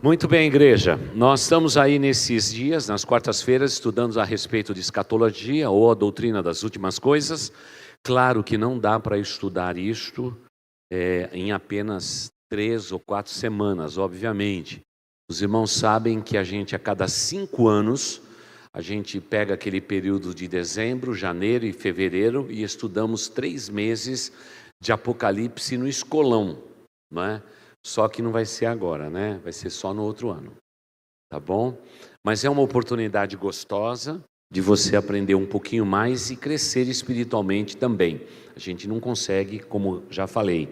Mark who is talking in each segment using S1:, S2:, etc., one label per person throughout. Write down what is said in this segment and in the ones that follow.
S1: Muito bem, igreja. Nós estamos aí nesses dias, nas quartas-feiras, estudando a respeito de escatologia ou a doutrina das últimas coisas. Claro que não dá para estudar isto em apenas 3 ou 4 semanas, obviamente. Os irmãos sabem que a gente, a cada 5 anos, a gente pega aquele período de dezembro, janeiro e fevereiro e estudamos 3 meses de Apocalipse no escolão, não é? Só que não vai ser agora, né? Vai ser só no outro ano, tá bom? Mas é uma oportunidade gostosa de você aprender um pouquinho mais e crescer espiritualmente também. A gente não consegue, como já falei,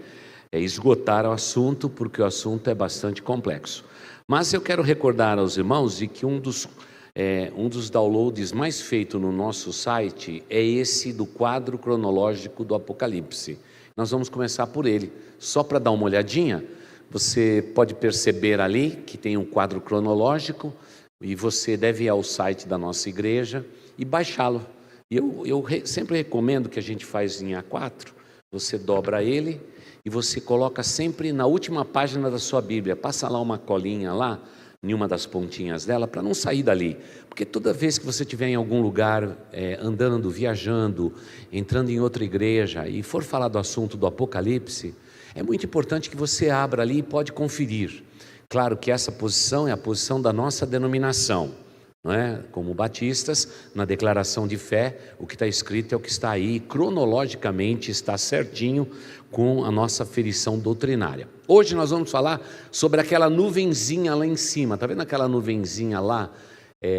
S1: esgotar o assunto, porque o assunto é bastante complexo. Mas eu quero recordar aos irmãos de que um dos downloads mais feitos no nosso site é esse do quadro cronológico do Apocalipse. Nós vamos começar por ele, só para dar uma olhadinha. Você pode perceber ali que tem um quadro cronológico e você deve ir ao site da nossa igreja e baixá-lo. Eu sempre recomendo que a gente faz em A4, você dobra ele e você coloca sempre na última página da sua Bíblia, passa lá uma colinha lá, em uma das pontinhas dela, para não sair dali, porque toda vez que você estiver em algum lugar, andando, viajando, entrando em outra igreja e for falar do assunto do Apocalipse, é muito importante que você abra ali e pode conferir. Claro que essa posição é a posição da nossa denominação, não é? Como batistas, na declaração de fé, o que está escrito é o que está aí, cronologicamente está certinho com a nossa aferição doutrinária. Hoje nós vamos falar sobre aquela nuvenzinha lá em cima, está vendo aquela nuvenzinha lá,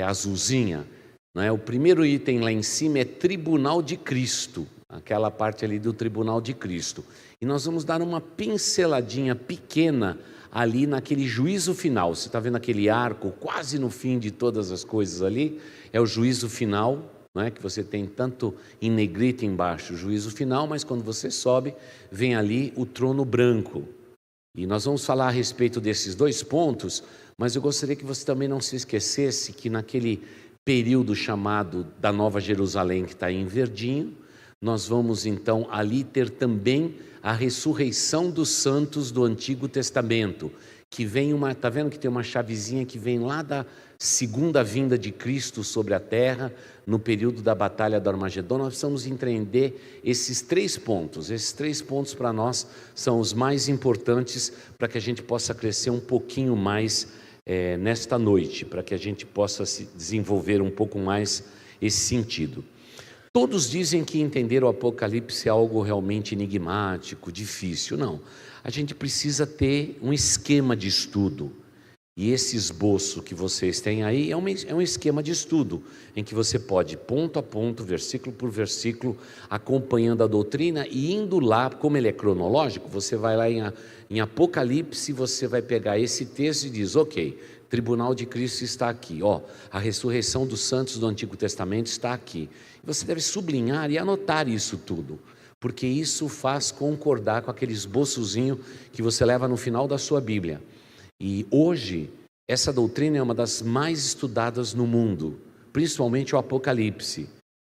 S1: azulzinha? Não é? O primeiro item lá em cima é Tribunal de Cristo, aquela parte ali do Tribunal de Cristo. E nós vamos dar uma pinceladinha pequena ali naquele juízo final. Você está vendo aquele arco quase no fim de todas as coisas ali? É o juízo final, não é? Que você tem tanto em negrito embaixo, o juízo final, mas quando você sobe, vem ali o trono branco. E nós vamos falar a respeito desses 2 pontos, mas eu gostaria que você também não se esquecesse que naquele período chamado da Nova Jerusalém, que está aí em verdinho, nós vamos então ali ter também a ressurreição dos santos do Antigo Testamento, que vem está vendo que tem uma chavezinha que vem lá da segunda vinda de Cristo sobre a terra, no período da batalha do Armagedon. Nós precisamos entender esses 3 pontos. Esses 3 pontos para nós são os mais importantes para que a gente possa crescer um pouquinho mais nesta noite, para que a gente possa se desenvolver um pouco mais esse sentido. Todos dizem que entender o Apocalipse é algo realmente enigmático, difícil. Não, a gente precisa ter um esquema de estudo. E esse esboço que vocês têm aí é um esquema de estudo, em que você pode, ponto a ponto, versículo por versículo, acompanhando a doutrina e indo lá, como ele é cronológico, você vai lá em Apocalipse, você vai pegar esse texto e diz, ok, Tribunal de Cristo está aqui, a ressurreição dos santos do Antigo Testamento está aqui. Você deve sublinhar e anotar isso tudo, porque isso faz concordar com aquele esboçozinho que você leva no final da sua Bíblia. E hoje, essa doutrina é uma das mais estudadas no mundo, principalmente o Apocalipse.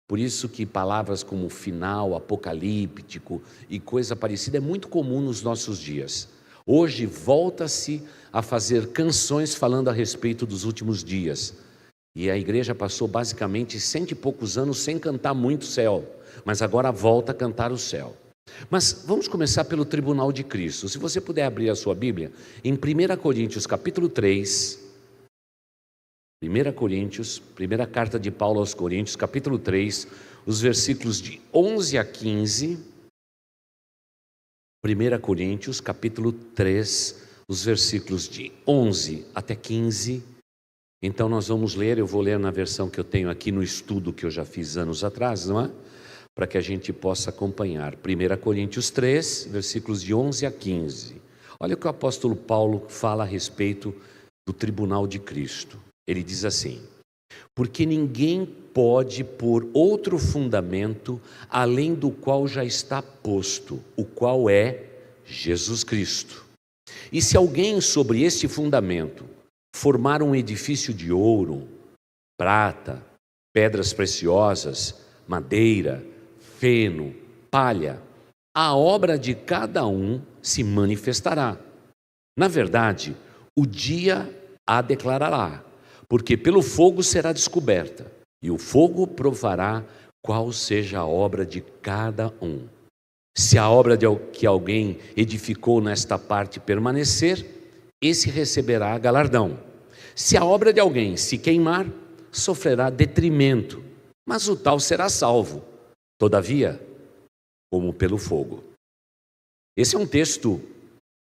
S1: Por isso que palavras como final, apocalíptico e coisa parecida é muito comum nos nossos dias. Hoje volta-se a fazer canções falando a respeito dos últimos dias. E a igreja passou basicamente 100 e poucos anos sem cantar muito o céu, mas agora volta a cantar o céu. Mas vamos começar pelo Tribunal de Cristo. Se você puder abrir a sua Bíblia, em 1 Coríntios capítulo 3, 1 Coríntios, primeira carta de Paulo aos Coríntios, capítulo 3, os versículos de 11 a 15, 1 Coríntios, capítulo 3, os versículos de 11 até 15, então nós vamos ler, eu vou ler na versão que eu tenho aqui no estudo que eu já fiz anos atrás, não é? Para que a gente possa acompanhar. 1 Coríntios 3, versículos de 11 a 15. Olha o que o apóstolo Paulo fala a respeito do Tribunal de Cristo. Ele diz assim: porque ninguém pode pôr outro fundamento além do qual já está posto, o qual é Jesus Cristo. E se alguém sobre este fundamento formar um edifício de ouro, prata, pedras preciosas, madeira, feno, palha, a obra de cada um se manifestará. Na verdade, o dia a declarará, porque pelo fogo será descoberta, e o fogo provará qual seja a obra de cada um. Se a obra que alguém edificou nesta parte permanecer, esse receberá galardão. Se a obra de alguém se queimar, sofrerá detrimento, mas o tal será salvo, todavia, como pelo fogo. Esse é um texto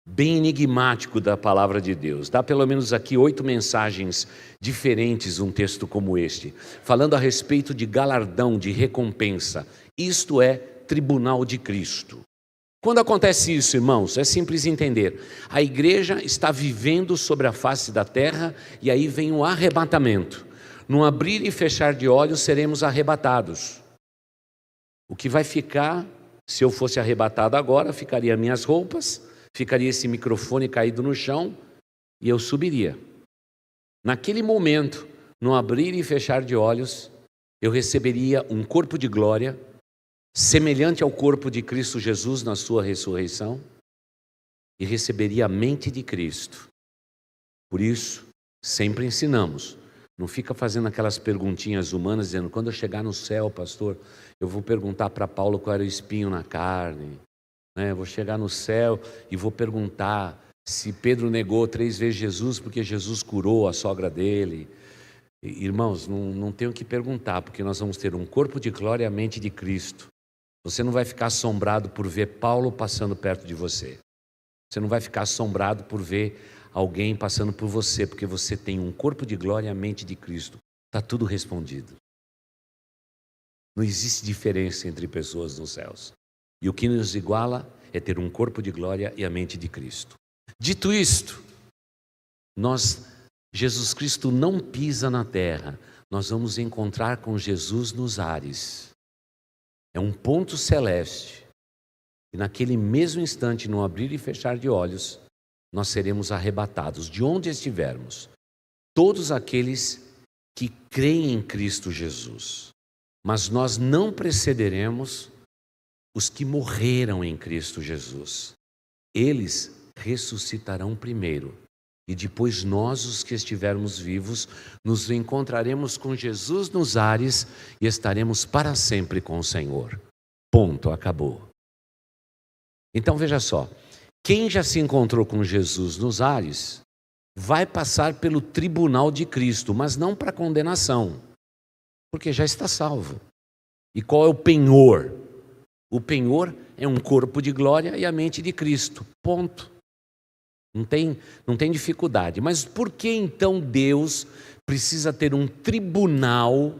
S1: bem enigmático da palavra de Deus. Dá pelo menos aqui 8 mensagens diferentes um texto como este, falando a respeito de galardão, de recompensa. Isto é tribunal de Cristo. Quando acontece isso, irmãos, é simples entender. A igreja está vivendo sobre a face da terra e aí vem o arrebatamento. Num abrir e fechar de olhos seremos arrebatados. O que vai ficar, se eu fosse arrebatado agora, ficaria minhas roupas, ficaria esse microfone caído no chão e eu subiria. Naquele momento, no abrir e fechar de olhos, eu receberia um corpo de glória, semelhante ao corpo de Cristo Jesus na sua ressurreição, e receberia a mente de Cristo. Por isso, sempre ensinamos, não fica fazendo aquelas perguntinhas humanas, dizendo, quando eu chegar no céu, pastor, eu vou perguntar para Paulo qual era o espinho na carne, né? Eu vou chegar no céu e vou perguntar se Pedro negou 3 vezes Jesus porque Jesus curou a sogra dele. Irmãos, não tenho que perguntar, porque nós vamos ter um corpo de glória e a mente de Cristo. Você não vai ficar assombrado por ver Paulo passando perto de você. Você não vai ficar assombrado por ver alguém passando por você, porque você tem um corpo de glória e a mente de Cristo. Está tudo respondido. Não existe diferença entre pessoas nos céus. E o que nos iguala é ter um corpo de glória e a mente de Cristo. Dito isto, Jesus Cristo não pisa na terra. Nós vamos encontrar com Jesus nos ares. É um ponto celeste. E naquele mesmo instante, no abrir e fechar de olhos, nós seremos arrebatados de onde estivermos. Todos aqueles que creem em Cristo Jesus. Mas nós não precederemos os que morreram em Cristo Jesus. Eles ressuscitarão primeiro. E depois nós, os que estivermos vivos, nos encontraremos com Jesus nos ares e estaremos para sempre com o Senhor. Ponto, acabou. Então veja só, quem já se encontrou com Jesus nos ares, vai passar pelo tribunal de Cristo, mas não para condenação, porque já está salvo. E qual é o penhor? O penhor é um corpo de glória e a mente de Cristo, ponto. Não tem dificuldade. Mas por que então Deus precisa ter um tribunal?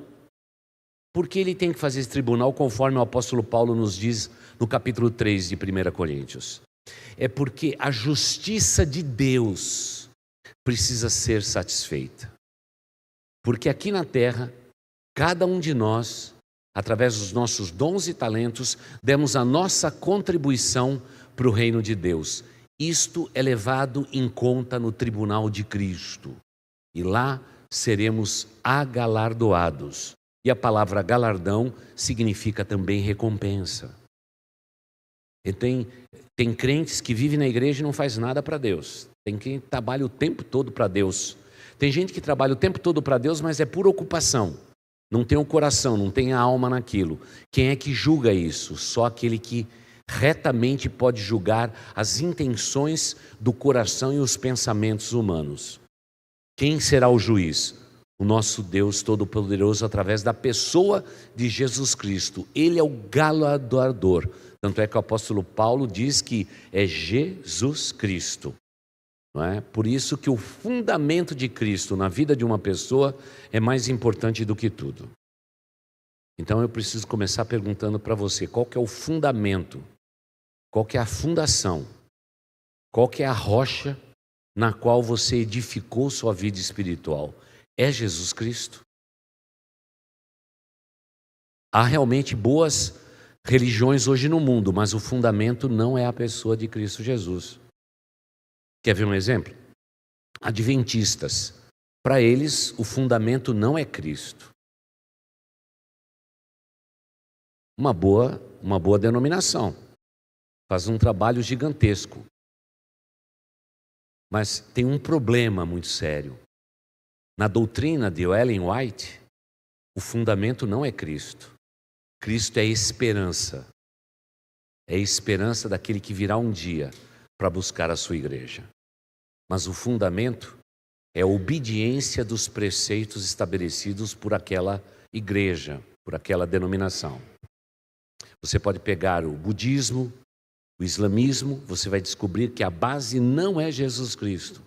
S1: Por que ele tem que fazer esse tribunal, conforme o apóstolo Paulo nos diz no capítulo 3 de 1 Coríntios? É porque a justiça de Deus precisa ser satisfeita. Porque aqui na terra, cada um de nós, através dos nossos dons e talentos, demos a nossa contribuição para o reino de Deus. Isto é levado em conta no tribunal de Cristo. E lá seremos agalardoados. E a palavra galardão significa também recompensa. E tem crentes que vivem na igreja e não faz nada para Deus. Tem quem trabalha o tempo todo para Deus. Tem gente que trabalha o tempo todo para Deus, mas é pura ocupação. Não tem o coração, não tem a alma naquilo. Quem é que julga isso? Só aquele que retamente pode julgar as intenções do coração e os pensamentos humanos. Quem será o juiz? O nosso Deus Todo-Poderoso, através da pessoa de Jesus Cristo. Ele é o galardoador. Tanto é que o apóstolo Paulo diz que é Jesus Cristo. Não é? Por isso que o fundamento de Cristo na vida de uma pessoa é mais importante do que tudo. Então eu preciso começar perguntando para você, qual que é o fundamento? Qual que é a fundação? Qual que é a rocha na qual você edificou sua vida espiritual? É Jesus Cristo? Há realmente boas religiões hoje no mundo, mas o fundamento não é a pessoa de Cristo Jesus. Quer ver um exemplo? Adventistas. Para eles, o fundamento não é Cristo. Uma boa denominação. Faz um trabalho gigantesco. Mas tem um problema muito sério. Na doutrina de Ellen White, o fundamento não é Cristo. Cristo é esperança. É a esperança daquele que virá um dia para buscar a sua igreja. Mas o fundamento é a obediência dos preceitos estabelecidos por aquela igreja, por aquela denominação. Você pode pegar o budismo, o islamismo, você vai descobrir que a base não é Jesus Cristo.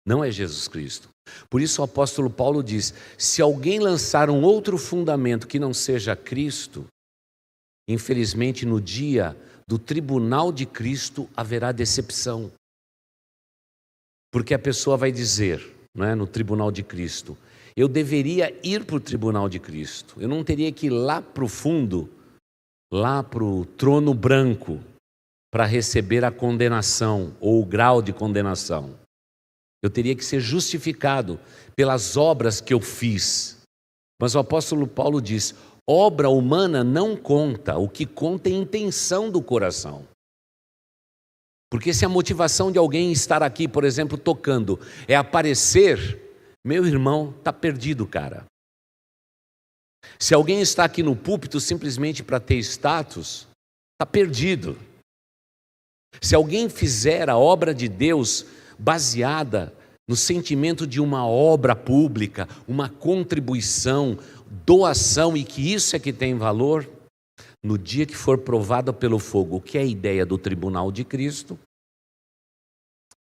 S1: Não é Jesus Cristo. Por isso o apóstolo Paulo diz: se alguém lançar um outro fundamento que não seja Cristo, infelizmente no dia do tribunal de Cristo haverá decepção. Porque a pessoa vai dizer, não é, no tribunal de Cristo, eu deveria ir para o tribunal de Cristo, eu não teria que ir lá para o fundo, lá para o trono branco, para receber a condenação ou o grau de condenação. Eu teria que ser justificado pelas obras que eu fiz. Mas o apóstolo Paulo diz: obra humana não conta, o que conta é a intenção do coração. Porque se a motivação de alguém estar aqui, por exemplo, tocando, é aparecer, meu irmão, está perdido, cara. Se alguém está aqui no púlpito simplesmente para ter status, está perdido. Se alguém fizer a obra de Deus baseada no sentimento de uma obra pública, uma contribuição, doação, e que isso é que tem valor, no dia que for provado pelo fogo, o que é a ideia do tribunal de Cristo,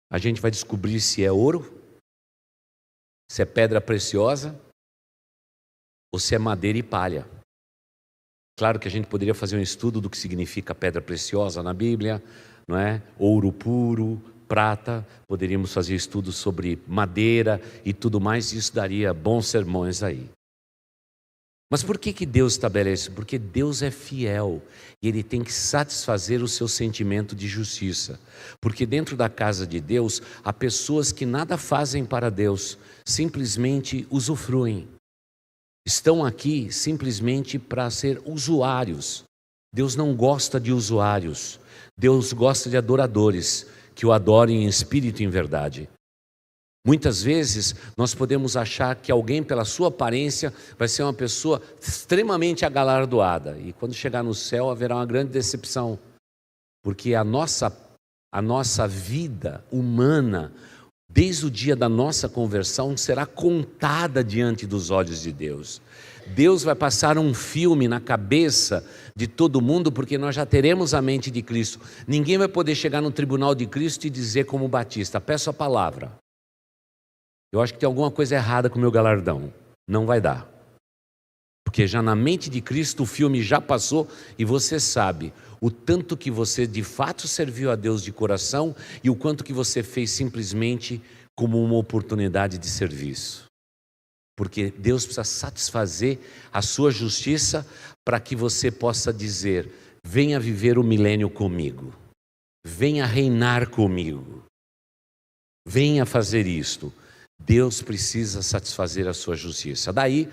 S1: a gente vai descobrir se é ouro, se é pedra preciosa, ou se é madeira e palha. Claro que a gente poderia fazer um estudo do que significa pedra preciosa na Bíblia, não é? Ouro puro, prata, poderíamos fazer estudos sobre madeira e tudo mais, e isso daria bons sermões aí. Mas por que Deus estabelece? Porque Deus é fiel e Ele tem que satisfazer o seu sentimento de justiça. Porque dentro da casa de Deus, há pessoas que nada fazem para Deus, simplesmente usufruem. Estão aqui simplesmente para ser usuários. Deus não gosta de usuários. Deus gosta de adoradores, que o adorem em espírito e em verdade. Muitas vezes nós podemos achar que alguém, pela sua aparência, vai ser uma pessoa extremamente agalardoada. E quando chegar no céu haverá uma grande decepção. Porque a nossa vida humana, desde o dia da nossa conversão, será contada diante dos olhos de Deus. Deus vai passar um filme na cabeça de todo mundo, porque nós já teremos a mente de Cristo. Ninguém vai poder chegar no tribunal de Cristo e dizer como Batista: peço a palavra. Eu acho que tem alguma coisa errada com o meu galardão. Não vai dar. Porque já na mente de Cristo o filme já passou e você sabe o tanto que você de fato serviu a Deus de coração e o quanto que você fez simplesmente como uma oportunidade de serviço. Porque Deus precisa satisfazer a sua justiça para que você possa dizer: venha viver o milênio comigo, venha reinar comigo, venha fazer isto. Deus precisa satisfazer a sua justiça. Daí,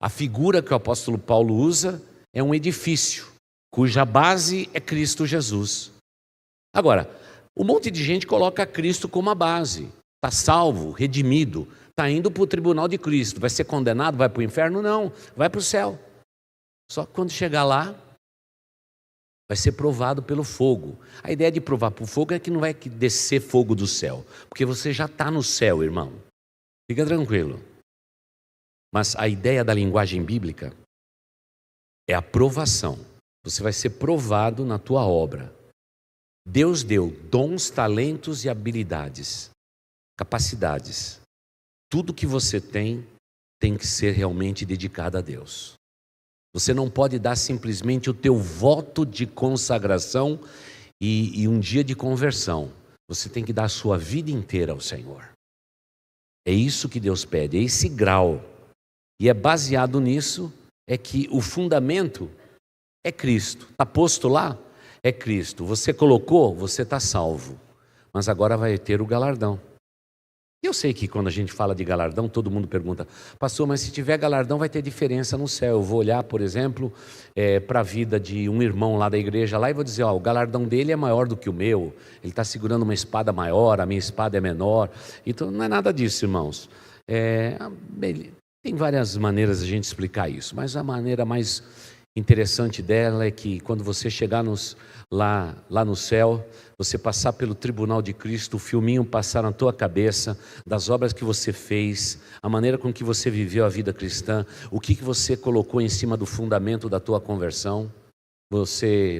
S1: a figura que o apóstolo Paulo usa é um edifício, cuja base é Cristo Jesus. Agora, um monte de gente coloca Cristo como a base. Está salvo, redimido, está indo para o tribunal de Cristo. Vai ser condenado, vai para o inferno? Não, vai para o céu. Só que quando chegar lá, vai ser provado pelo fogo. A ideia de provar pelo fogo é que não vai descer fogo do céu, porque você já está no céu, irmão. Fica tranquilo. Mas a ideia da linguagem bíblica é a provação. Você vai ser provado na tua obra. Deus deu dons, talentos e habilidades, capacidades. Tudo que você tem que ser realmente dedicado a Deus. Você não pode dar simplesmente o teu voto de consagração e um dia de conversão. Você tem que dar a sua vida inteira ao Senhor. É isso que Deus pede, é esse grau. E é baseado nisso, é que o fundamento é Cristo. Está posto lá? É Cristo. Você colocou, você está salvo. Mas agora vai ter o galardão. Eu sei que quando a gente fala de galardão, todo mundo pergunta: pastor, mas se tiver galardão vai ter diferença no céu. Eu vou olhar, por exemplo, para a vida de um irmão lá da igreja lá e vou dizer: o galardão dele é maior do que o meu. Ele está segurando uma espada maior, a minha espada é menor. Então não é nada disso, irmãos. Tem várias maneiras de a gente explicar isso, mas a maneira mais interessante dela é que quando você chegar lá no céu, você passar pelo tribunal de Cristo, o filminho passar na tua cabeça das obras que você fez, a maneira com que você viveu a vida cristã, o que você colocou em cima do fundamento da tua conversão.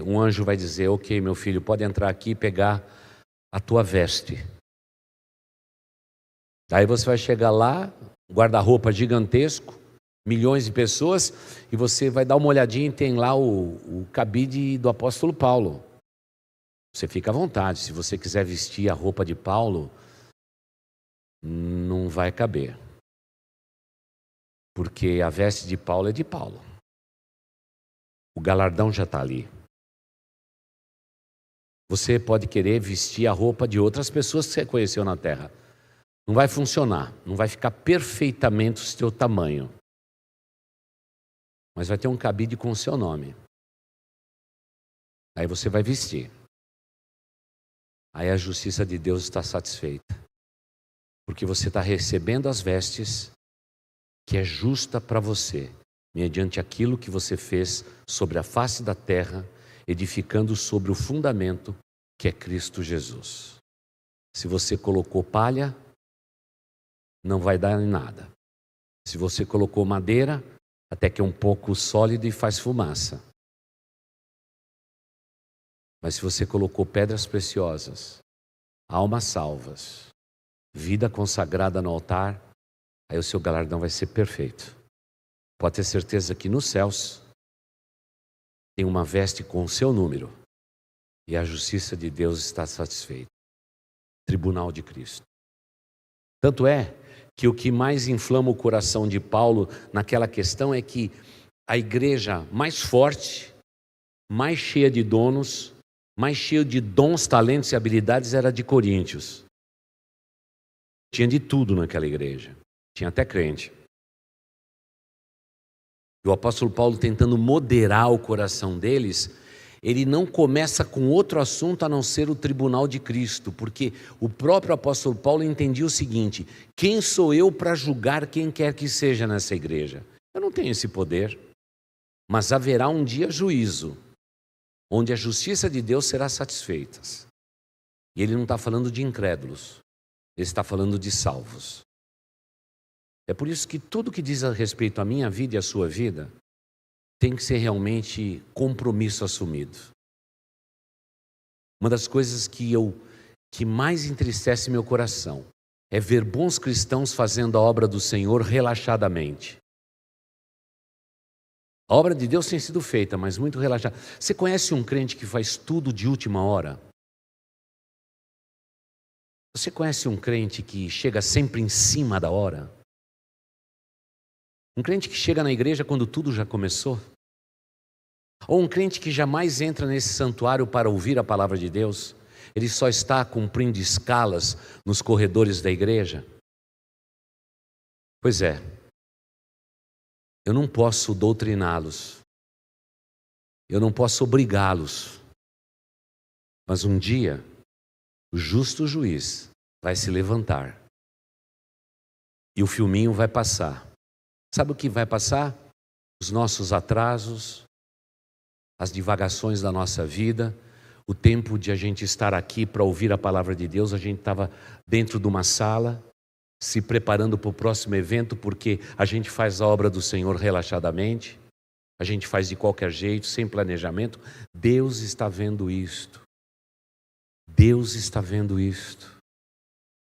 S1: Um anjo vai dizer: ok, meu filho, pode entrar aqui e pegar a tua veste. Aí você vai chegar lá, guarda-roupa gigantesco, milhões de pessoas, e você vai dar uma olhadinha e tem lá o cabide do apóstolo Paulo. Você fica à vontade, se você quiser vestir a roupa de Paulo, não vai caber. Porque a veste de Paulo é de Paulo. O galardão já está ali. Você pode querer vestir a roupa de outras pessoas que você conheceu na terra. Não vai funcionar, não vai ficar perfeitamente o seu tamanho. Mas vai ter um cabide com o seu nome. Aí você vai vestir. Aí a justiça de Deus está satisfeita. Porque você está recebendo as vestes que é justa para você, mediante aquilo que você fez sobre a face da terra, edificando sobre o fundamento que é Cristo Jesus. Se você colocou palha, não vai dar em nada. Se você colocou madeira, até que é um pouco sólido e faz fumaça. Mas se você colocou pedras preciosas, almas salvas, vida consagrada no altar, aí o seu galardão vai ser perfeito. Pode ter certeza que nos céus tem uma veste com o seu número e a justiça de Deus está satisfeita. Tribunal de Cristo. Tanto é que o que mais inflama o coração de Paulo naquela questão é que a igreja mais forte, mais cheia de donos, mais cheia de dons, talentos e habilidades era a de Coríntios. Tinha de tudo naquela igreja. Tinha até crente. E o apóstolo Paulo, tentando moderar o coração deles, ele não começa com outro assunto a não ser o tribunal de Cristo, porque o próprio apóstolo Paulo entendia o seguinte: quem sou eu para julgar quem quer que seja nessa igreja? Eu não tenho esse poder, mas haverá um dia juízo, onde a justiça de Deus será satisfeita. E ele não está falando de incrédulos, ele está falando de salvos. É por isso que tudo que diz a respeito à minha vida e à sua vida tem que ser realmente compromisso assumido. Uma das coisas que mais entristece meu coração é ver bons cristãos fazendo a obra do Senhor relaxadamente. A obra de Deus tem sido feita, mas muito relaxada. Você conhece um crente que faz tudo de última hora? Você conhece um crente que chega sempre em cima da hora? Um crente que chega na igreja quando tudo já começou? Ou um crente que jamais entra nesse santuário para ouvir a palavra de Deus? Ele só está cumprindo escalas nos corredores da igreja? Pois é, eu não posso doutriná-los, eu não posso obrigá-los, mas um dia o justo juiz vai se levantar e o filminho vai passar. Sabe o que vai passar? Os nossos atrasos, as divagações da nossa vida, o tempo de a gente estar aqui para ouvir a palavra de Deus. A gente estava dentro de uma sala, se preparando para o próximo evento, porque a gente faz a obra do Senhor relaxadamente, a gente faz de qualquer jeito, sem planejamento. Deus está vendo isto. Deus está vendo isto,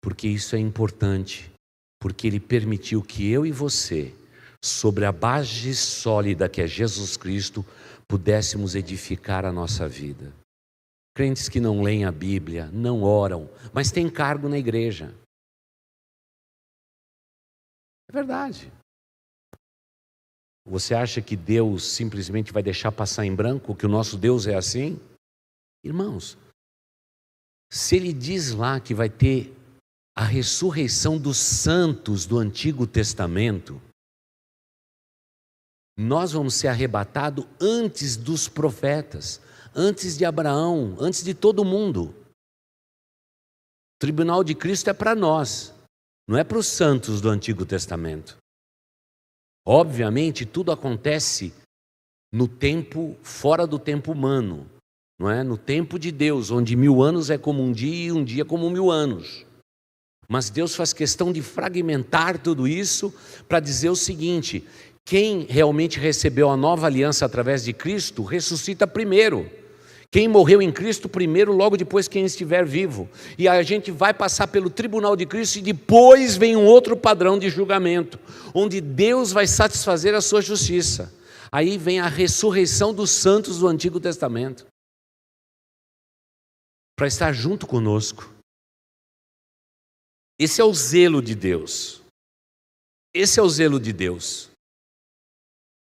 S1: porque isso é importante, porque Ele permitiu que eu e você, sobre a base sólida que é Jesus Cristo, pudéssemos edificar a nossa vida. Crentes que não leem a Bíblia, não oram, mas têm cargo na igreja. É verdade. Você acha que Deus simplesmente vai deixar passar em branco, que o nosso Deus é assim? Irmãos, se Ele diz lá que vai ter a ressurreição dos santos do Antigo Testamento, nós vamos ser arrebatados antes dos profetas, antes de Abraão, antes de todo mundo. O tribunal de Cristo é para nós. não é para os santos do Antigo Testamento. Obviamente, tudo acontece no tempo, fora do tempo humano, não é? No tempo de Deus, onde 1000 anos é como um dia e um dia como 1000 anos. Mas Deus faz questão de fragmentar tudo isso para dizer o seguinte: quem realmente recebeu a nova aliança através de Cristo, ressuscita primeiro. Quem morreu em Cristo primeiro, logo depois quem estiver vivo. E a gente vai passar pelo tribunal de Cristo e depois vem um outro padrão de julgamento, onde Deus vai satisfazer a sua justiça. Aí vem a ressurreição dos santos do Antigo Testamento, para estar junto conosco. Esse é o zelo de Deus. Esse é o zelo de Deus.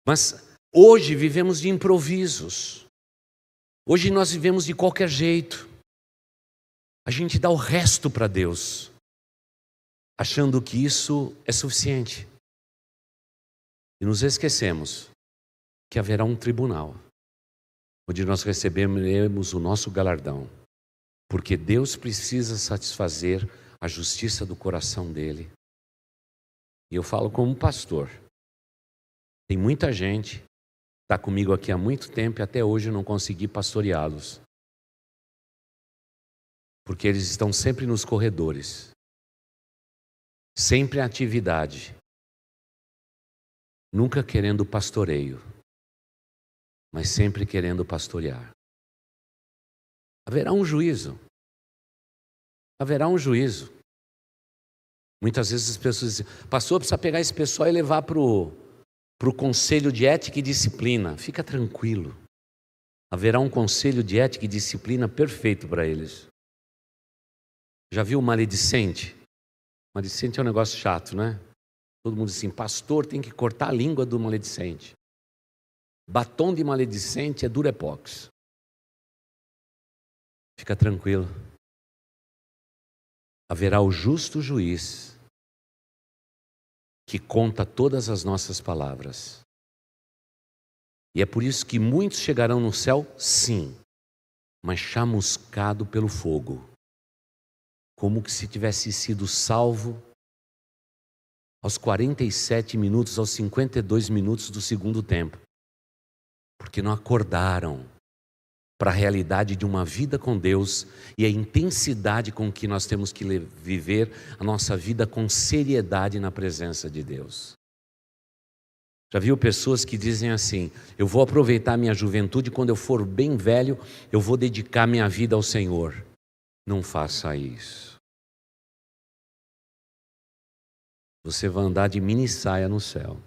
S1: Mas hoje vivemos de improvisos. Hoje nós vivemos de qualquer jeito. A gente dá o resto para Deus, achando que isso é suficiente. E nos esquecemos que haverá um tribunal, onde nós receberemos o nosso galardão. Porque Deus precisa satisfazer a justiça do coração dele. E eu falo como pastor. Tem muita gente que está comigo aqui há muito tempo e até hoje eu não consegui pastoreá-los. Porque eles estão sempre nos corredores. Sempre em atividade. Nunca querendo pastoreio. Mas sempre querendo pastorear. Haverá um juízo. Haverá um juízo. Muitas vezes as pessoas dizem: pastor, precisa pegar esse pessoal e levar para o conselho de ética e disciplina. Fica tranquilo. Haverá um conselho de ética e disciplina perfeito para eles. Já viu o maledicente? Maledicente é um negócio chato, né? Todo mundo diz assim: pastor tem que cortar a língua do maledicente. Batom de maledicente é durepox. Fica tranquilo. Haverá o justo juiz que conta todas as nossas palavras. E é por isso que muitos chegarão no céu, sim, mas chamuscado pelo fogo, como que se tivesse sido salvo aos 47 minutos, aos 52 minutos do segundo tempo, porque não acordaram para a realidade de uma vida com Deus e a intensidade com que nós temos que viver a nossa vida com seriedade na presença de Deus. Já viu pessoas que dizem assim: eu vou aproveitar a minha juventude, quando eu for bem velho, eu vou dedicar minha vida ao Senhor. Não faça isso. Você vai andar de mini saia no céu.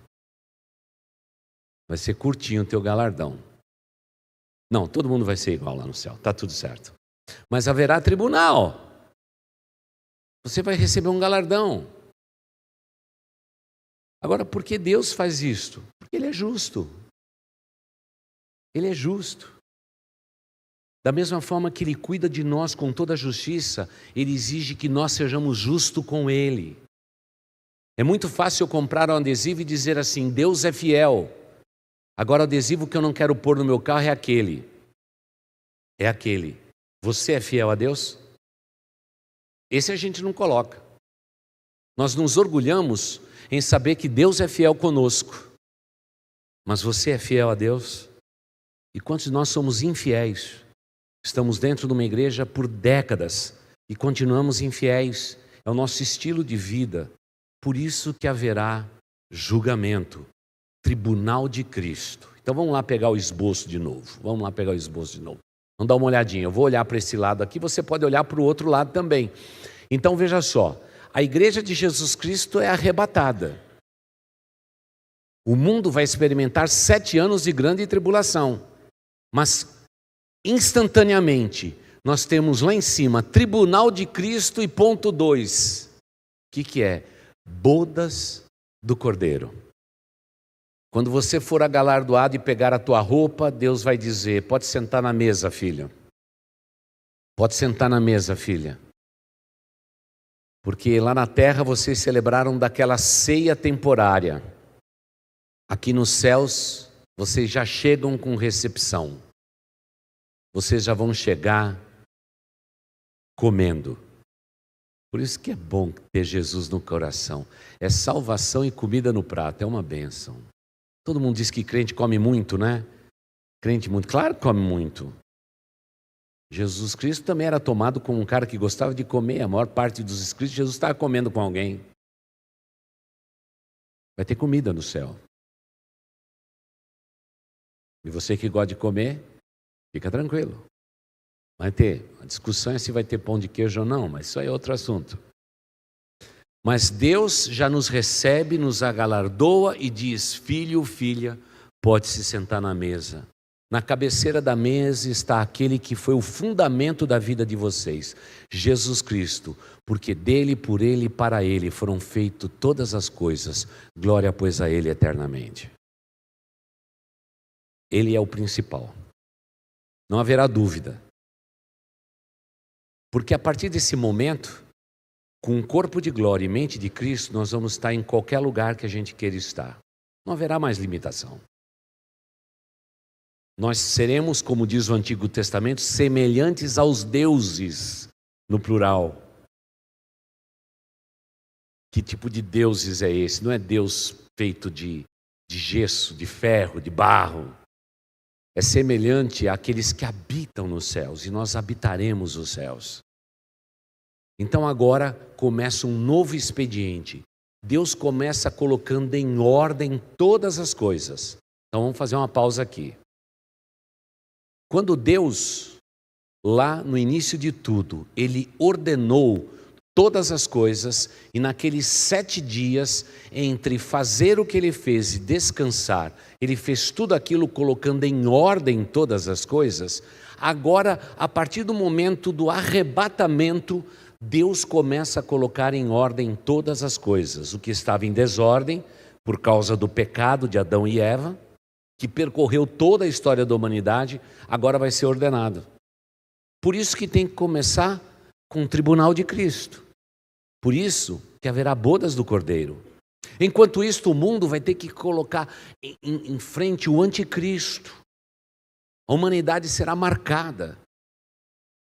S1: Vai ser curtinho o teu galardão. Não, todo mundo vai ser igual lá no céu, está tudo certo. Mas haverá tribunal. Você vai receber um galardão. Agora, por que Deus faz isto? Porque Ele é justo. Ele é justo. Da mesma forma que Ele cuida de nós com toda a justiça, Ele exige que nós sejamos justos com Ele. É muito fácil eu comprar um adesivo e dizer assim: Deus é fiel. Agora o adesivo que eu não quero pôr no meu carro é aquele. É aquele. Você é fiel a Deus? Esse a gente não coloca. Nós nos orgulhamos em saber que Deus é fiel conosco. Mas você é fiel a Deus? E quantos de nós somos infiéis? Estamos dentro de uma igreja por décadas e continuamos infiéis. É o nosso estilo de vida. Por isso que haverá julgamento. Tribunal de Cristo. Então vamos lá pegar o esboço de novo. Vamos dar uma olhadinha. Eu vou olhar para esse lado aqui, você pode olhar para o outro lado também. Então veja só, a igreja de Jesus Cristo é arrebatada. O mundo vai experimentar 7 anos de grande tribulação. Mas instantaneamente nós temos lá em cima tribunal de Cristo e ponto 2. O que é? Bodas do Cordeiro. Quando você for agalardoado e pegar a tua roupa, Deus vai dizer: pode sentar na mesa, filha. Pode sentar na mesa, filha. Porque lá na terra vocês celebraram daquela ceia temporária. Aqui nos céus, vocês já chegam com recepção. Vocês já vão chegar comendo. Por isso que é bom ter Jesus no coração. É salvação e comida no prato, é uma bênção. Todo mundo diz que crente come muito, né? Crente muito, claro que come muito. Jesus Cristo também era tomado como um cara que gostava de comer. A maior parte dos escritos, Jesus estava comendo com alguém. Vai ter comida no céu. E você que gosta de comer, fica tranquilo. Vai ter. A discussão é se vai ter pão de queijo ou não, mas isso aí é outro assunto. Mas Deus já nos recebe, nos agalardoa e diz: filho, filha, pode se sentar na mesa. Na cabeceira da mesa está aquele que foi o fundamento da vida de vocês, Jesus Cristo, porque dele, por ele e para ele foram feitas todas as coisas. Glória, pois, a ele eternamente. Ele é o principal. Não haverá dúvida. Porque a partir desse momento, com o corpo de glória e mente de Cristo, nós vamos estar em qualquer lugar que a gente queira estar. Não haverá mais limitação. Nós seremos, como diz o Antigo Testamento, semelhantes aos deuses, no plural. Que tipo de deuses é esse? Não é Deus feito de gesso, de ferro, de barro. É semelhante àqueles que habitam nos céus, e nós habitaremos os céus. Então agora começa um novo expediente. Deus começa colocando em ordem todas as coisas. Então vamos fazer uma pausa aqui. Quando Deus, lá no início de tudo, Ele ordenou todas as coisas, e naqueles 7 dias, entre fazer o que Ele fez e descansar, Ele fez tudo aquilo colocando em ordem todas as coisas. Agora, a partir do momento do arrebatamento, Deus começa a colocar em ordem todas as coisas. O que estava em desordem, por causa do pecado de Adão e Eva, que percorreu toda a história da humanidade, agora vai ser ordenado. Por isso que tem que começar com o tribunal de Cristo. Por isso que haverá bodas do Cordeiro. Enquanto isso, o mundo vai ter que colocar em frente o anticristo. A humanidade será marcada.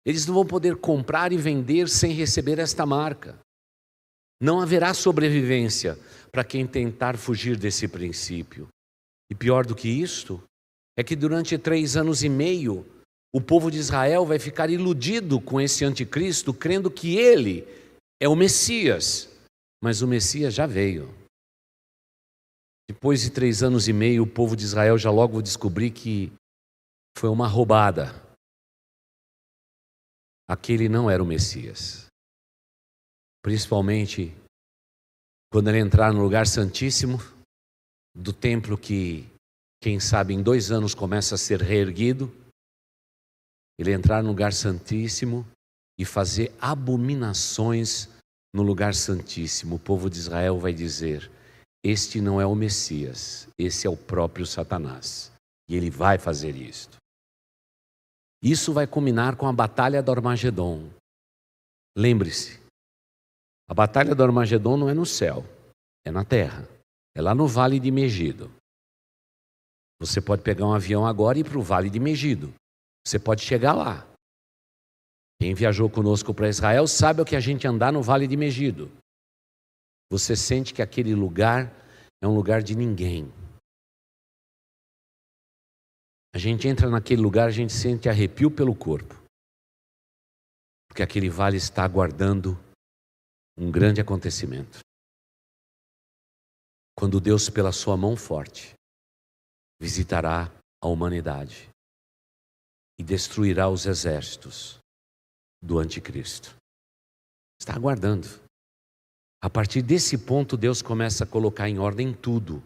S1: Eles não vão poder comprar e vender sem receber esta marca. Não haverá sobrevivência para quem tentar fugir desse princípio. E pior do que isto, é que durante 3 anos e meio, o povo de Israel vai ficar iludido com esse anticristo, crendo que ele é o Messias. Mas o Messias já veio. Depois de 3 anos e meio, o povo de Israel já logo descobriu que foi uma roubada. Aquele não era o Messias. Principalmente quando ele entrar no lugar santíssimo do templo que, quem sabe, em 2 anos começa a ser reerguido. Ele entrar no lugar santíssimo e fazer abominações no lugar santíssimo. O povo de Israel vai dizer: este não é o Messias, esse é o próprio Satanás. E ele vai fazer isto. Isso vai culminar com a batalha do Armagedon. Lembre-se, a batalha do Armagedon não é no céu, é na terra. É lá no Vale de Megido. Você pode pegar um avião agora e ir para o Vale de Megido. Você pode chegar lá. Quem viajou conosco para Israel sabe o que a gente andar no Vale de Megido. Você sente que aquele lugar é um lugar de ninguém. A gente entra naquele lugar, a gente sente arrepio pelo corpo. Porque aquele vale está aguardando um grande acontecimento. Quando Deus, pela sua mão forte, visitará a humanidade e destruirá os exércitos do anticristo. Está aguardando. A partir desse ponto, Deus começa a colocar em ordem tudo.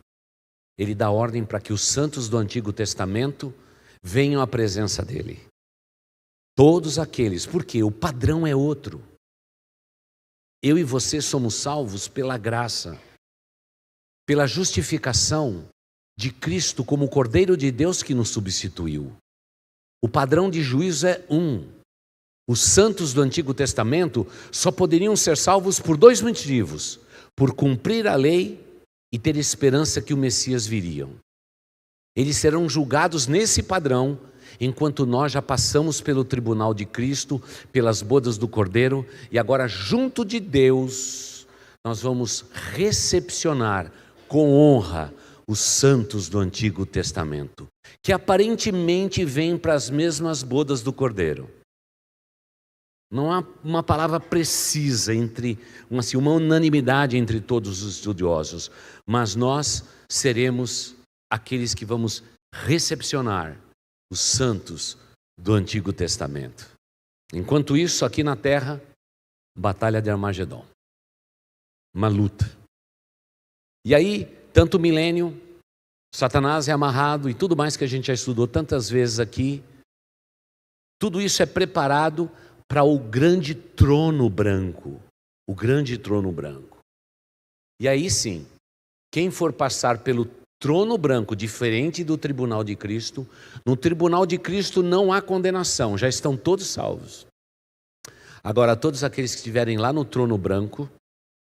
S1: Ele dá ordem para que os santos do Antigo Testamento venham à presença dele. Todos aqueles, porque o padrão é outro. Eu e você somos salvos pela graça, pela justificação de Cristo como o Cordeiro de Deus que nos substituiu. O padrão de juízo é um. Os santos do Antigo Testamento só poderiam ser salvos por 2 motivos: por cumprir a lei e ter esperança que o Messias viria. Eles serão julgados nesse padrão enquanto nós já passamos pelo tribunal de Cristo, pelas bodas do Cordeiro, e agora junto de Deus, nós vamos recepcionar com honra os santos do Antigo Testamento, que aparentemente vêm para as mesmas bodas do Cordeiro. Não há uma palavra precisa uma unanimidade entre todos os estudiosos, mas nós seremos aqueles que vamos recepcionar os santos do Antigo Testamento. Enquanto isso, aqui na terra, batalha de Armagedon, uma luta. E aí, tanto o milênio, Satanás é amarrado e tudo mais que a gente já estudou tantas vezes aqui, tudo isso é preparado para o grande trono branco, o grande trono branco. E aí sim, quem for passar pelo trono branco, diferente do tribunal de Cristo, no tribunal de Cristo não há condenação, já estão todos salvos. Agora, todos aqueles que estiverem lá no trono branco,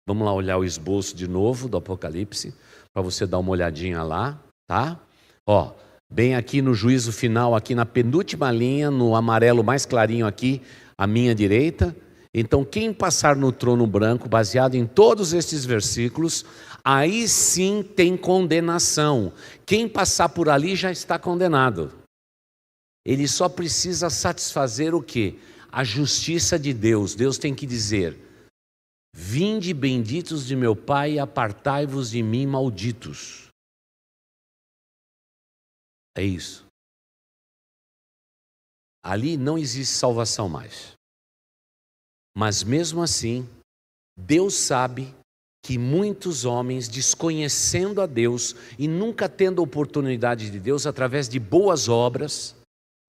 S1: vamos lá olhar o esboço de novo do Apocalipse, para você dar uma olhadinha lá, tá? Ó, bem aqui no juízo final, aqui na penúltima linha, no amarelo mais clarinho aqui, à minha direita. Então, quem passar no trono branco, baseado em todos estes versículos, aí sim tem condenação. Quem passar por ali já está condenado. Ele só precisa satisfazer o quê? A justiça de Deus. Deus tem que dizer: vinde benditos de meu Pai, apartai-vos de mim, malditos. É isso. Ali não existe salvação mais. Mas mesmo assim, Deus sabe que muitos homens, desconhecendo a Deus e nunca tendo a oportunidade de Deus, através de boas obras,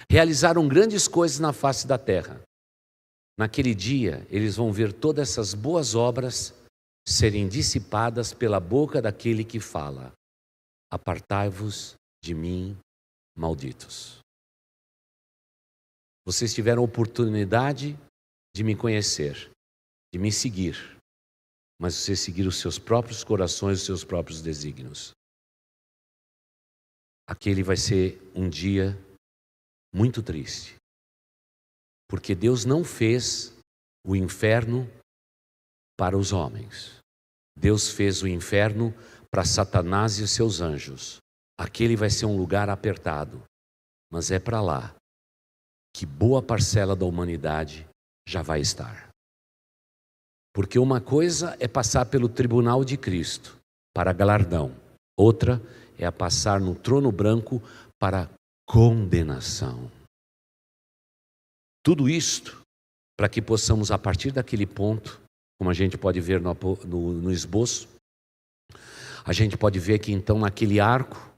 S1: realizaram grandes coisas na face da terra. Naquele dia, eles vão ver todas essas boas obras serem dissipadas pela boca daquele que fala: apartai-vos de mim, malditos. Vocês tiveram a oportunidade de me conhecer, de me seguir, mas vocês seguiram os seus próprios corações, os seus próprios desígnios. Aquele vai ser um dia muito triste, porque Deus não fez o inferno para os homens. Deus fez o inferno para Satanás e os seus anjos. Aquele vai ser um lugar apertado, mas é para lá que boa parcela da humanidade já vai estar. Porque uma coisa é passar pelo tribunal de Cristo para galardão, outra é a passar no trono branco para condenação. Tudo isto para que possamos, a partir daquele ponto, como a gente pode ver no esboço, a gente pode ver que então naquele arco,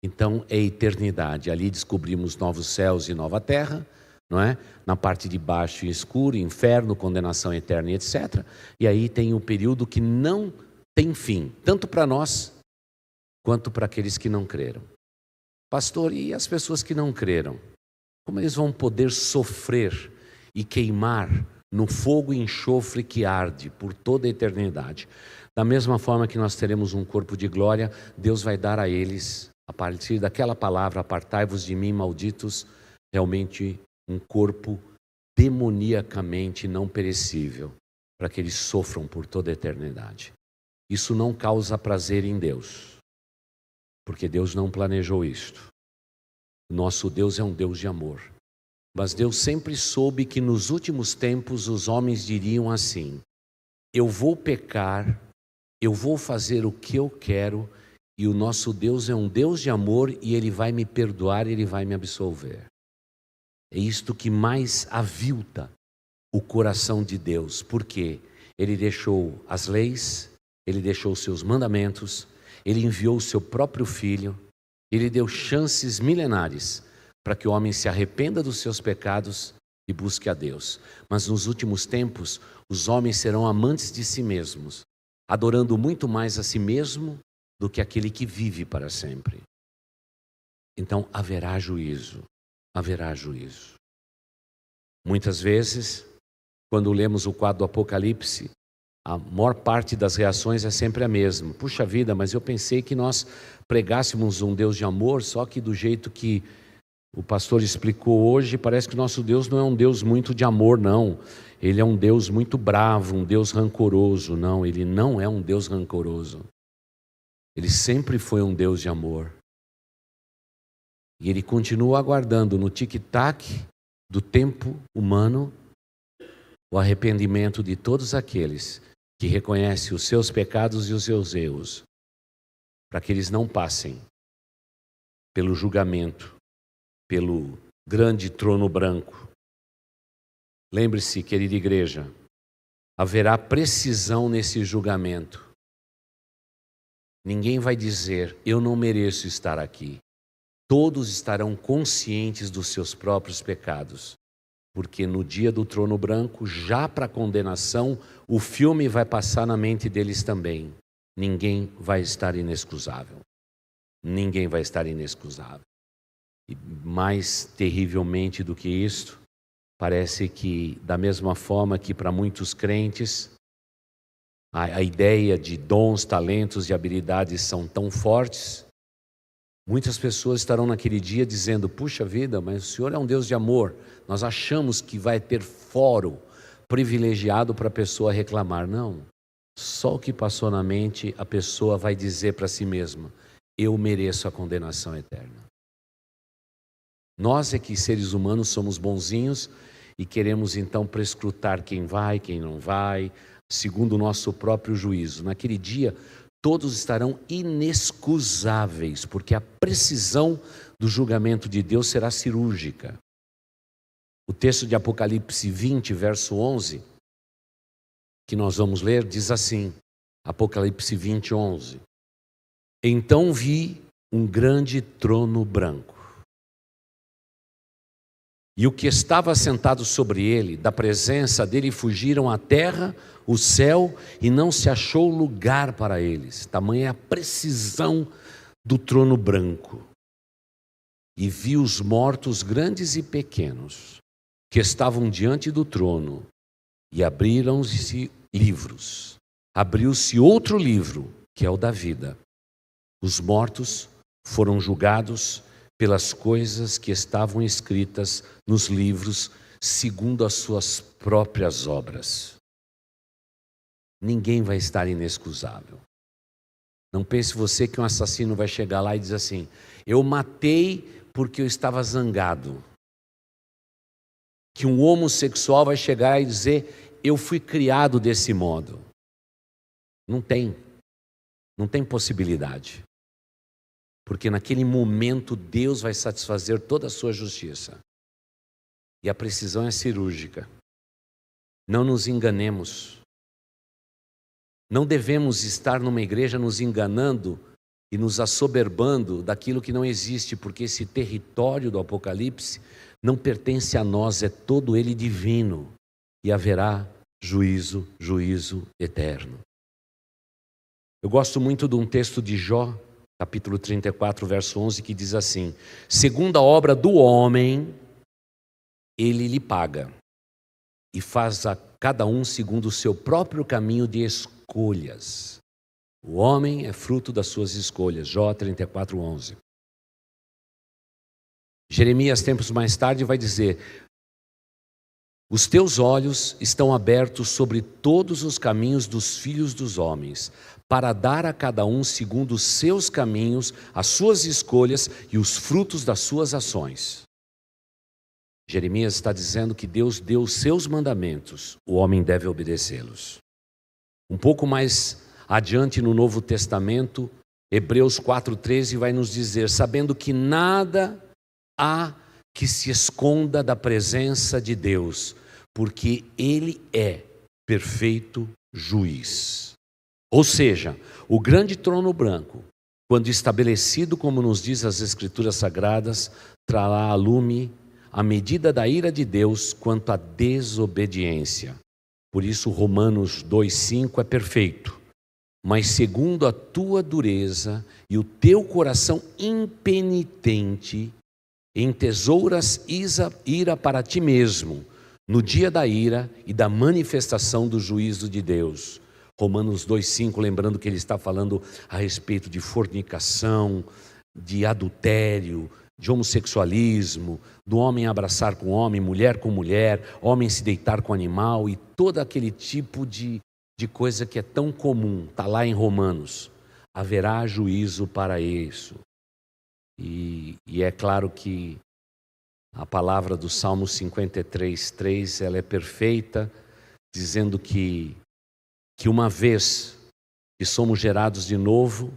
S1: então é eternidade. Ali descobrimos novos céus e nova terra, não é? Na parte de baixo escuro, inferno, condenação eterna e etc. E aí tem um período que não tem fim, tanto para nós quanto para aqueles que não creram. Pastor, e as pessoas que não creram? Como eles vão poder sofrer e queimar no fogo e enxofre que arde por toda a eternidade? Da mesma forma que nós teremos um corpo de glória, Deus vai dar a eles, a partir daquela palavra, apartai-vos de mim, malditos, realmente um corpo demoniacamente não perecível, para que eles sofram por toda a eternidade. Isso não causa prazer em Deus, porque Deus não planejou isto. Nosso Deus é um Deus de amor. Mas Deus sempre soube que nos últimos tempos os homens diriam assim: eu vou pecar, eu vou fazer o que eu quero, e o nosso Deus é um Deus de amor e Ele vai me perdoar, Ele vai me absolver. É isto que mais avilta o coração de Deus, porque Ele deixou as leis, Ele deixou os seus mandamentos, Ele enviou o seu próprio Filho, Ele deu chances milenares para que o homem se arrependa dos seus pecados e busque a Deus. Mas nos últimos tempos, os homens serão amantes de si mesmos, adorando muito mais a si mesmo do que aquele que vive para sempre. Então haverá juízo, haverá juízo. Muitas vezes, quando lemos o quadro do Apocalipse, a maior parte das reações é sempre a mesma. Puxa vida, mas eu pensei que nós pregássemos um Deus de amor, só que do jeito que O pastor explicou hoje, parece que nosso Deus não é um Deus muito de amor, não. Ele é um Deus muito bravo, um Deus rancoroso. Não, Ele não é um Deus rancoroso. Ele sempre foi um Deus de amor. E Ele continua aguardando no tic-tac do tempo humano o arrependimento de todos aqueles que reconhecem os seus pecados e os seus erros, para que eles não passem pelo julgamento, pelo grande trono branco. Lembre-se, querida igreja, haverá precisão nesse julgamento. Ninguém vai dizer, eu não mereço estar aqui. Todos estarão conscientes dos seus próprios pecados, porque no dia do trono branco, já para condenação, o filme vai passar na mente deles também. Ninguém vai estar inexcusável. Ninguém vai estar inexcusável. E mais terrivelmente do que isto, parece que da mesma forma que para muitos crentes, a ideia de dons, talentos e habilidades são tão fortes, muitas pessoas estarão naquele dia dizendo, puxa vida, mas o Senhor é um Deus de amor. Nós achamos que vai ter fórum privilegiado para a pessoa reclamar. Não, só o que passou na mente, a pessoa vai dizer para si mesma, eu mereço a condenação eterna. Nós é que seres humanos somos bonzinhos e queremos então prescrutar quem vai, quem não vai, segundo o nosso próprio juízo. Naquele dia, todos estarão inexcusáveis, porque a precisão do julgamento de Deus será cirúrgica. O texto de Apocalipse 20, verso 11, que nós vamos ler, diz assim, Apocalipse 20, 11. Então vi um grande trono branco, e o que estava sentado sobre ele, da presença dele fugiram a terra, o céu, e não se achou lugar para eles. Tamanha é a precisão do trono branco. E vi os mortos grandes e pequenos, que estavam diante do trono, e abriram-se livros. Abriu-se outro livro, que é o da vida. Os mortos foram julgados pelas coisas que estavam escritas nos livros, segundo as suas próprias obras. Ninguém vai estar inexcusável. Não pense você que um assassino vai chegar lá e dizer assim, eu matei porque eu estava zangado. Que um homossexual vai chegar e dizer, eu fui criado desse modo. Não tem possibilidade. Porque naquele momento Deus vai satisfazer toda a sua justiça. E a precisão é cirúrgica. Não nos enganemos. Não devemos estar numa igreja nos enganando e nos assoberbando daquilo que não existe, porque esse território do Apocalipse não pertence a nós, é todo ele divino. E haverá juízo eterno. Eu gosto muito de um texto de Jó, capítulo 34, verso 11, que diz assim, segundo a obra do homem, ele lhe paga, e faz a cada um segundo o seu próprio caminho de escolhas. O homem é fruto das suas escolhas. Jó 34, 11. Jeremias, tempos mais tarde, vai dizer, os teus olhos estão abertos sobre todos os caminhos dos filhos dos homens, para dar a cada um segundo os seus caminhos, as suas escolhas e os frutos das suas ações. Jeremias está dizendo que Deus deu os seus mandamentos, o homem deve obedecê-los. Um pouco mais adiante no Novo Testamento, Hebreus 4,13 vai nos dizer, sabendo que nada há que se esconda da presença de Deus, porque Ele é perfeito juiz. Ou seja, o grande trono branco, quando estabelecido como nos diz as Escrituras Sagradas, trará a lume a medida da ira de Deus quanto à desobediência. Por isso Romanos 2,5 é perfeito. Mas segundo a tua dureza e o teu coração impenitente, entesouras ira para ti mesmo, no dia da ira e da manifestação do juízo de Deus. Romanos 2,5, lembrando que ele está falando a respeito de fornicação, de adultério, de homossexualismo, do homem abraçar com homem, mulher com mulher, homem se deitar com animal e todo aquele tipo de coisa que é tão comum, está lá em Romanos. Haverá juízo para isso. E é claro que a palavra do Salmo 53:3, ela é perfeita, dizendo que uma vez que somos gerados de novo,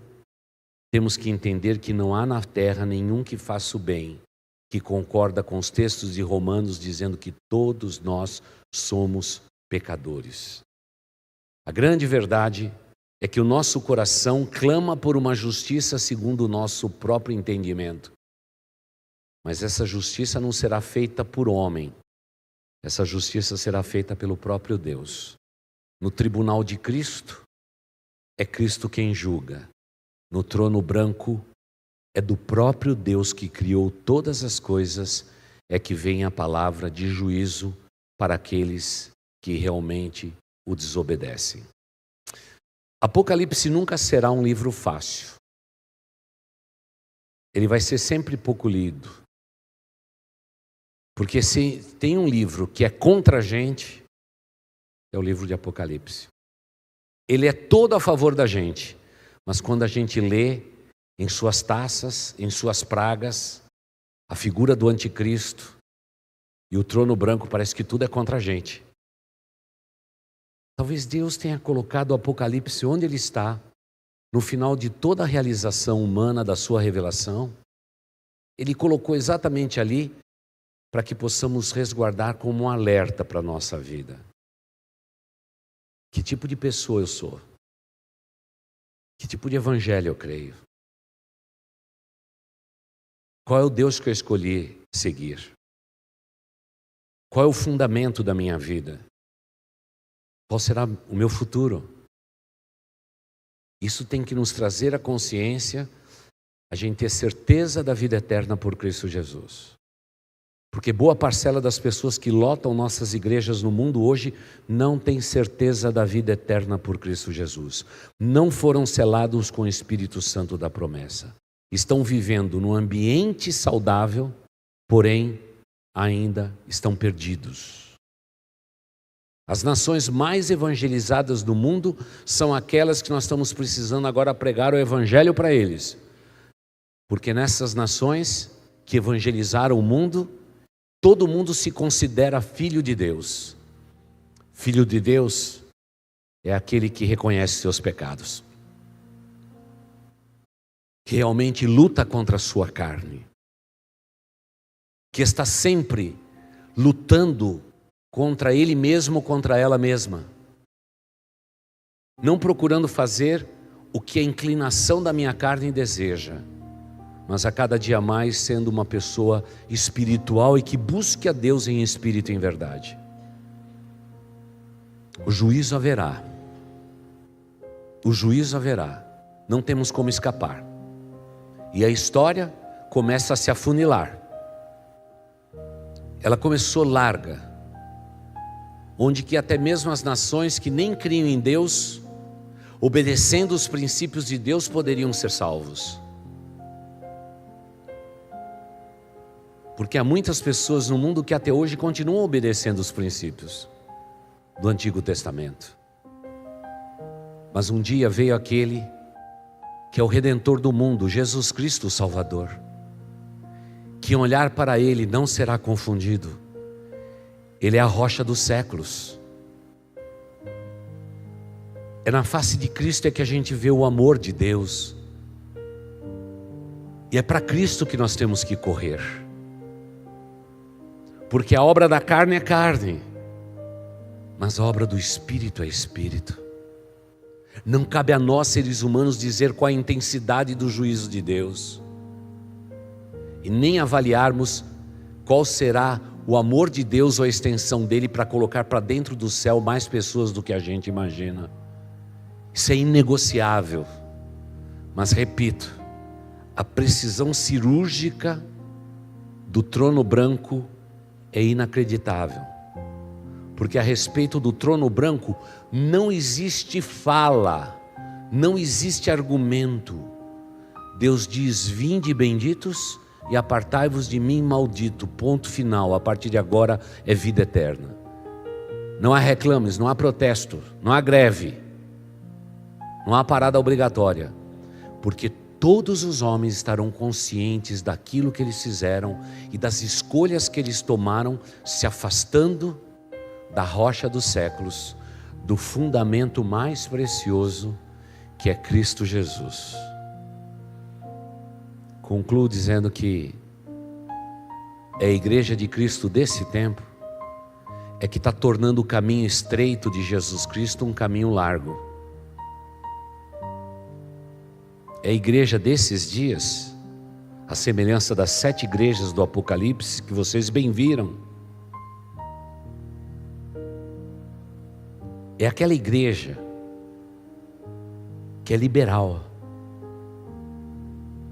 S1: temos que entender que não há na terra nenhum que faça o bem, que concorda com os textos de Romanos dizendo que todos nós somos pecadores. A grande verdade é que o nosso coração clama por uma justiça segundo o nosso próprio entendimento. Mas essa justiça não será feita por homem. Essa justiça será feita pelo próprio Deus. No tribunal de Cristo, é Cristo quem julga. No trono branco, é do próprio Deus que criou todas as coisas, é que vem a palavra de juízo para aqueles que realmente o desobedecem. Apocalipse nunca será um livro fácil. Ele vai ser sempre pouco lido. Porque se tem um livro que é contra a gente, é o livro de Apocalipse. Ele é todo a favor da gente, mas quando a gente lê em suas taças, em suas pragas, a figura do anticristo e o trono branco, parece que tudo é contra a gente. Talvez Deus tenha colocado o Apocalipse onde ele está, no final de toda a realização humana da sua revelação. Ele colocou exatamente ali para que possamos resguardar como um alerta para a nossa vida. Que tipo de pessoa eu sou? Que tipo de evangelho eu creio? Qual é o Deus que eu escolhi seguir? Qual é o fundamento da minha vida? Qual será o meu futuro? Isso tem que nos trazer a consciência, a gente ter certeza da vida eterna por Cristo Jesus. Porque boa parcela das pessoas que lotam nossas igrejas no mundo hoje não tem certeza da vida eterna por Cristo Jesus. Não foram selados com o Espírito Santo da promessa. Estão vivendo num ambiente saudável, porém ainda estão perdidos. As nações mais evangelizadas do mundo são aquelas que nós estamos precisando agora pregar o evangelho para eles. Porque nessas nações que evangelizaram o mundo, todo mundo se considera filho de Deus. Filho de Deus é aquele que reconhece seus pecados, que realmente luta contra a sua carne, que está sempre lutando contra ele mesmo, contra ela mesma, não procurando fazer o que a inclinação da minha carne deseja, mas a cada dia mais sendo uma pessoa espiritual e que busque a Deus em espírito e em verdade. O juízo haverá. O juízo haverá. Não temos como escapar. E a história começa a se afunilar. Ela começou larga, onde que até mesmo as nações que nem criam em Deus, obedecendo os princípios de Deus, poderiam ser salvos. Porque há muitas pessoas no mundo que até hoje continuam obedecendo os princípios do Antigo Testamento. Mas um dia veio aquele que é o Redentor do mundo, Jesus Cristo, o Salvador. Que olhar para Ele não será confundido. Ele é a rocha dos séculos. É na face de Cristo é que a gente vê o amor de Deus. E é para Cristo que nós temos que correr. Porque a obra da carne é carne, mas a obra do Espírito é Espírito. Não cabe a nós, seres humanos, dizer qual a intensidade do juízo de Deus. E nem avaliarmos qual será o amor de Deus ou a extensão dele para colocar para dentro do céu mais pessoas do que a gente imagina. Isso é inegociável. Mas repito, a precisão cirúrgica do trono branco é inacreditável. Porque a respeito do trono branco não existe fala, não existe argumento. Deus diz: vinde benditos, e apartai-vos de mim, maldito. Ponto final. A partir de agora é vida eterna. Não há reclames, não há protesto, não há greve, não há parada obrigatória, porque todos os homens estarão conscientes daquilo que eles fizeram e das escolhas que eles tomaram, se afastando da rocha dos séculos, do fundamento mais precioso, que é Cristo Jesus. Concluo dizendo que é a igreja de Cristo desse tempo é que está tornando o caminho estreito de Jesus Cristo um caminho largo. É a igreja desses dias, a semelhança das 7 igrejas do Apocalipse, que vocês bem viram. É aquela igreja que é liberal,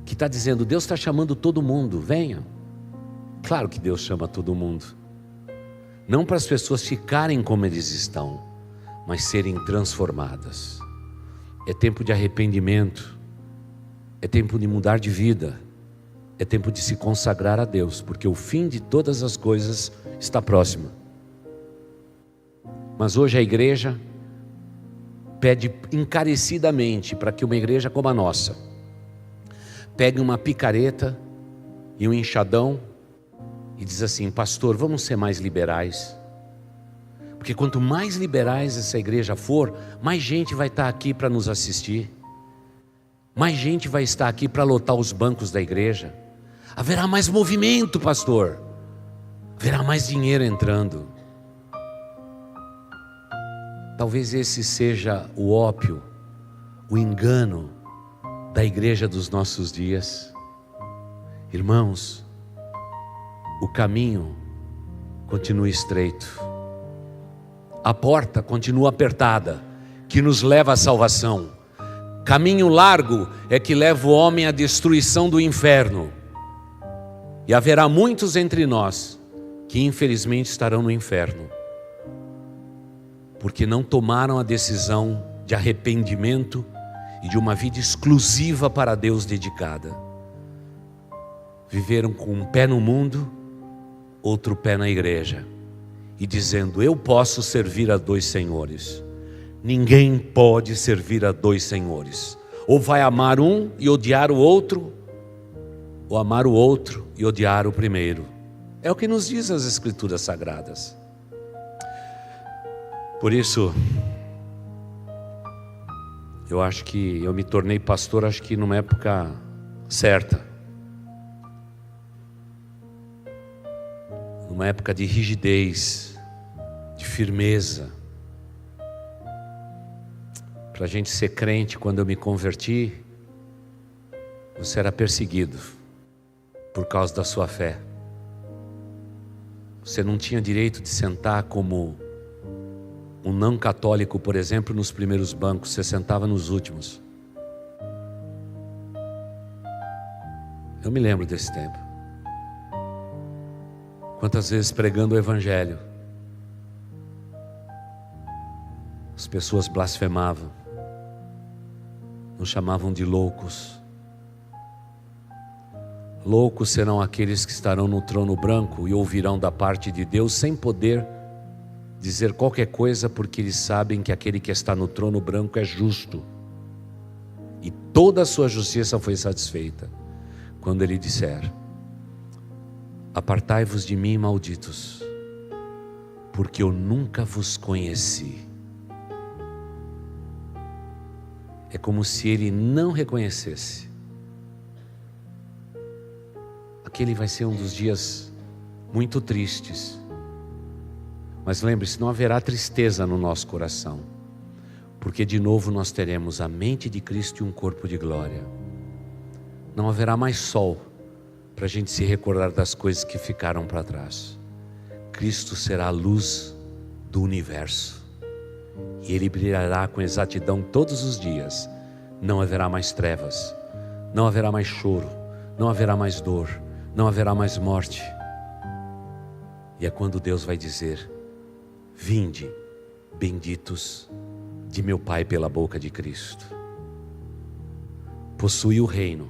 S1: que está dizendo: Deus está chamando todo mundo, venham. Claro que Deus chama todo mundo, não para as pessoas ficarem como eles estão, mas serem transformadas. É tempo de arrependimento, é tempo de mudar de vida, é tempo de se consagrar a Deus, porque o fim de todas as coisas está próximo. Mas hoje a igreja pede encarecidamente para que uma igreja como a nossa pegue uma picareta e um enxadão e diz assim: pastor, vamos ser mais liberais, porque quanto mais liberais essa igreja for, mais gente vai estar aqui para nos assistir, mais gente vai estar aqui para lotar os bancos da igreja, haverá mais movimento, pastor, haverá mais dinheiro entrando. Talvez esse seja o ópio, o engano da igreja dos nossos dias. Irmãos, o caminho continua estreito, a porta continua apertada, que nos leva à salvação. Caminho largo é que leva o homem à destruição do inferno. E haverá muitos entre nós que infelizmente estarão no inferno, porque não tomaram a decisão de arrependimento e de uma vida exclusiva para Deus dedicada. Viveram com um pé no mundo, outro pé na igreja, e dizendo: eu posso servir a 2 senhores. Ninguém pode servir a 2 senhores. Ou vai amar um e odiar o outro, ou amar o outro e odiar o primeiro. É o que nos diz as Escrituras Sagradas. Por isso, eu acho que eu me tornei pastor, acho que numa época certa. Numa época de rigidez, de firmeza. Para a gente ser crente, quando eu me converti, você era perseguido por causa da sua fé. Você não tinha direito de sentar como um não católico, por exemplo, nos primeiros bancos, você sentava nos últimos. Eu me lembro desse tempo. Quantas vezes pregando o Evangelho, as pessoas blasfemavam, nos chamavam de loucos. Loucos serão aqueles que estarão no trono branco e ouvirão da parte de Deus sem poder dizer qualquer coisa, porque eles sabem que aquele que está no trono branco é justo e toda a sua justiça foi satisfeita quando ele disser: apartai-vos de mim, malditos, porque eu nunca vos conheci. É como se ele não reconhecesse. Aquele vai ser um dos dias muito tristes. Mas lembre-se, não haverá tristeza no nosso coração, porque de novo nós teremos a mente de Cristo e um corpo de glória. Não haverá mais sol para a gente se recordar das coisas que ficaram para trás. Cristo será a luz do universo e Ele brilhará com exatidão todos os dias. Não haverá mais trevas, não haverá mais choro, não haverá mais dor, não haverá mais morte. E é quando Deus vai dizer: vinde, benditos de meu Pai pela boca de Cristo. Possui o reino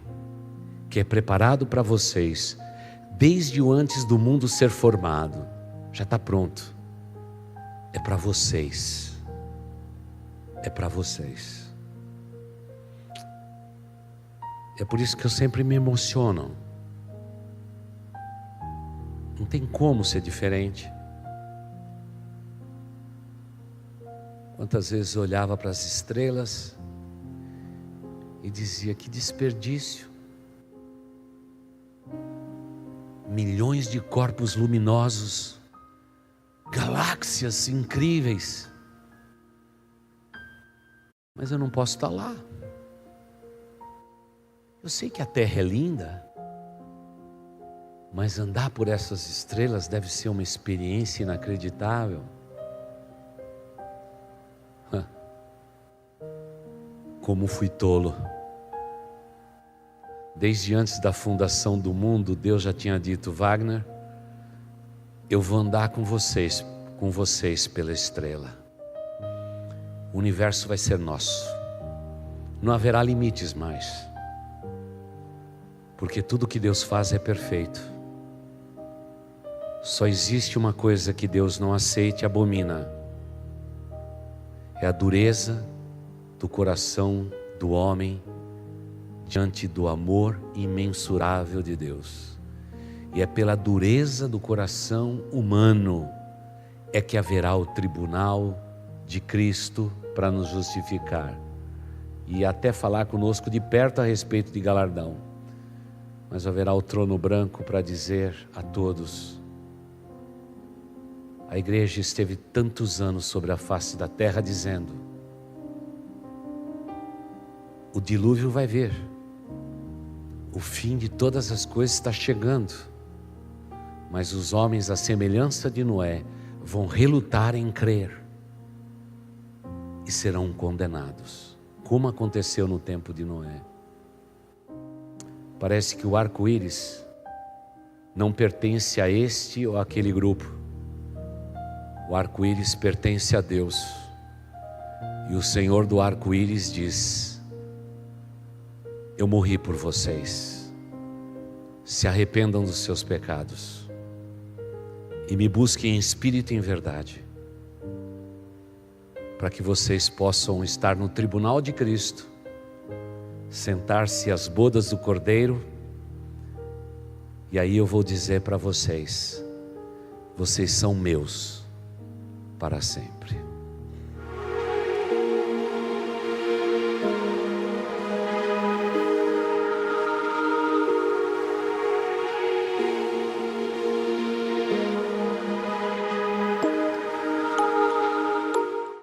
S1: que é preparado para vocês, desde o antes do mundo ser formado, já está pronto. É para vocês. É para vocês. É por isso que eu sempre me emociono. Não tem como ser diferente. Quantas vezes eu olhava para as estrelas e dizia: que desperdício. Milhões de corpos luminosos, galáxias incríveis, mas eu não posso estar lá. Eu sei que a Terra é linda, mas andar por essas estrelas deve ser uma experiência inacreditável. Como fui tolo. Desde antes da fundação do mundo, Deus já tinha dito: Wagner, eu vou andar com vocês pela estrela. O universo vai ser nosso. Não haverá limites mais. Porque tudo que Deus faz é perfeito. Só existe uma coisa que Deus não aceita e abomina. É a dureza do coração do homem diante do amor imensurável de Deus. E é pela dureza do coração humano é que haverá o tribunal de Cristo para nos justificar e até falar conosco de perto a respeito de galardão. Mas haverá o trono branco para dizer a todos: a igreja esteve tantos anos sobre a face da terra dizendo: o dilúvio vai vir, o fim de todas as coisas está chegando, mas os homens, à semelhança de Noé, vão relutar em crer e serão condenados, como aconteceu no tempo de Noé. Parece que o arco-íris não pertence a este ou aquele grupo. O arco-íris pertence a Deus. E o Senhor do arco-íris diz: eu morri por vocês. Se arrependam dos seus pecados e me busquem em espírito e em verdade, para que vocês possam estar no tribunal de Cristo, sentar-se às bodas do Cordeiro. E aí eu vou dizer para vocês: vocês são meus para sempre.